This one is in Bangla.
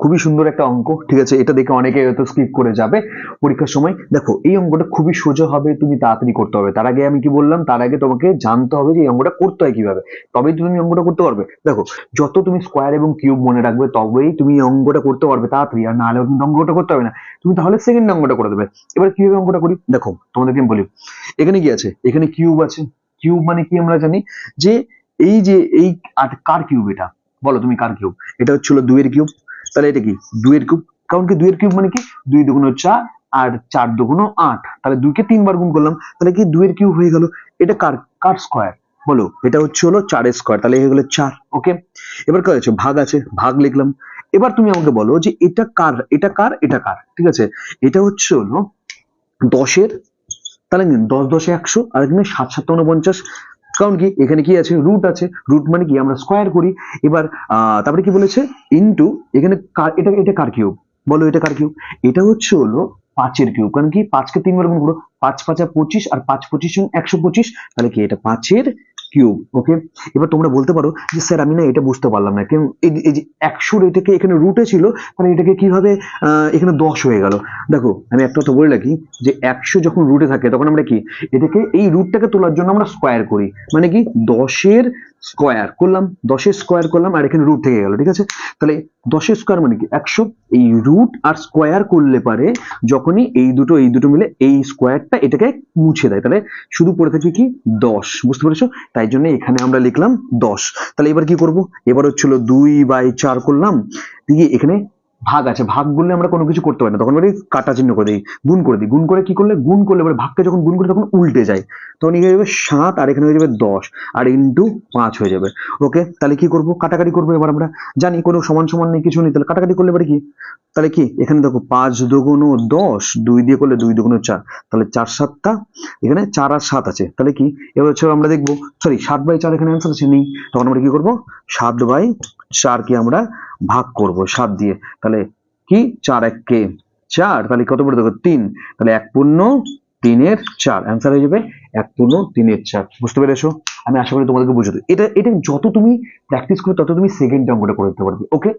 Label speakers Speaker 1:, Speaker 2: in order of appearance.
Speaker 1: খুবই সুন্দর একটা অঙ্ক, ঠিক আছে? এটা দেখে অনেকে হয়তো স্কিপ করে যাবে পরীক্ষার সময়। দেখো এই অঙ্কটা খুবই সোজা হবে, তুমি তাড়াতাড়ি করতে হবে। তার আগে আমি কি বললাম, তার আগে তোমাকে জানতে হবে যে এই অঙ্কটা করতে হয় কিভাবে, তবেই তো তুমি অঙ্কটা করতে পারবে। দেখো যত তুমি স্কোয়ার এবং কিউব মনে রাখবে তবেই তুমি এই অঙ্কটা করতে পারবে তাড়াতাড়ি, আর না হলে কিন্তু অঙ্কটা করতে হবে না। তুমি তাহলে সেকেন্ড অঙ্কটা করে দেবে। এবার কিভাবে অঙ্কটা করি দেখো, তোমাদেরকে আমি বলি। এখানে কি আছে, এখানে কিউব আছে। কিউব মানে কি আমরা জানি যে এই কার কিউব এটা, বলো তুমি কার কিউব? এটা হচ্ছিল 2 এর কিউব। তাহলে এটা কি 2 এর কিউব, কারণ কি 2 এর কিউব মানে কি 2 দুগুণ 4 আর 4 দুগুণ 8, তাহলে 2 কে 3 বার গুণ করলাম, তাহলে কি 2 এর কিউব হয়ে গেল। এটা কার কার স্কোয়ার বলো? এটা হচ্ছে হলো 4 এর স্কোয়ার, তাহলে হয়ে গেল 4। ওকে, এবার কি আছে, ভাগ আছে, ভাগ লিখলাম। এবার তুমি আমাকে বলো যে এটা কার, এটা কার, এটা কার, ঠিক আছে? এটা হচ্ছে হলো 10-এর, তাহলে 10 10 100, আর এখানে 7 7 49। কারণ কি এখানে কি আছে, রুট আছে। রুট মানে কি আমরা স্কোয়ার করি। এবার তারপরে কি বলেছে, ইনটু এখানে এটা এটা কার কিউব বলো? এটা কার কিউব? এটা হচ্ছে হলো 5-এর কিউব, কারণ কি 5 কে 3 বার গুণ করো, 5 5 25, আর 5 25 125, তাহলে কি এটা 5-এর কিউব। ওকে, এবার তোমরা বলতে পারো যে স্যার আমি না এটা বুঝতে পারলাম না, কেন এই যে 100 এটাকে এখানে রুটে ছিল, তাহলে এটাকে কিভাবে এখানে 10 হয়ে গেল? দেখো আমি একটা কথা বলে রাখি, যে 100 যখন রুটে থাকে তখন আমরা কি এটাকে এই রুটটাকে তোলার জন্য আমরা স্কোয়ার করি, মানে কি 10-এর স্কোয়ার করলাম, 10-এর স্কোয়ার করলাম, আর এখানে রুট থেকে গেল, ঠিক আছে? তাহলে 10-এর স্কোয়ার মানে কি 100, এই রুট আর স্কোয়ার করলে পারে যখনই এই দুটো মিলে এই স্কোয়ারটা এটাকে মুছে দেয়, তাহলে শুধু পড়ে থাকে কি 10, বুঝতে পেরেছো? তাই জন্য এখানে আমরা লিখলাম 10। তাহলে এবার কি করব, এবার হচ্ছিল 2/4 করলাম, দিয়ে এখানে ভাগ আছে, ভাগ করলে আমরা কোনো কিছু করতে পারি না, তখন বলি কাটা চিহ্ন করে দিই, গুণ করে দিই। গুণ করে কি করলে, গুণ করলে এবার ভাগকে যখন গুণ করি তখন উল্টে যায়, তখন এখানে হয়ে যাবে 7, আর এখানে হয়ে যাবে 10, আর ইন্টু 5 হয়ে যাবে। ওকে, তাহলে কি করব, কাটাকাটি করবো। এবার আমরা জানি কোনো সমান সমান নেই, কিছু নেই, তাহলে কাটাকাটি করলে এবারে কি, তাহলে কি এখানে দেখো 5 দুগুণ 10, 2 দিয়ে করলে 2 দুগুণ 4, তাহলে 4 7টা, এখানে 4 আর 7 আছে, তাহলে কি এবার হচ্ছে আমরা দেখবো, সরি 7/4 এখানে অ্যান্সার আছে নেই, তখন আমরা কি করব 7/4 কে আমরা ভাগ করব 7 দিয়ে, তাহলে কি 4 1 কে 4, তাহলে কত পড়ে দেখো 3, তাহলে 1/3/4 অ্যান্সার হয়ে যাবে 1/3/4। বুঝতে পেরেছো? আমি আশা করি তোমাদেরকে বুঝতে, এটা এটা যত তুমি প্র্যাকটিস করবে তত তুমি সেকেন্ড অঙ্কটা করে দিতে পারবে। ওকে,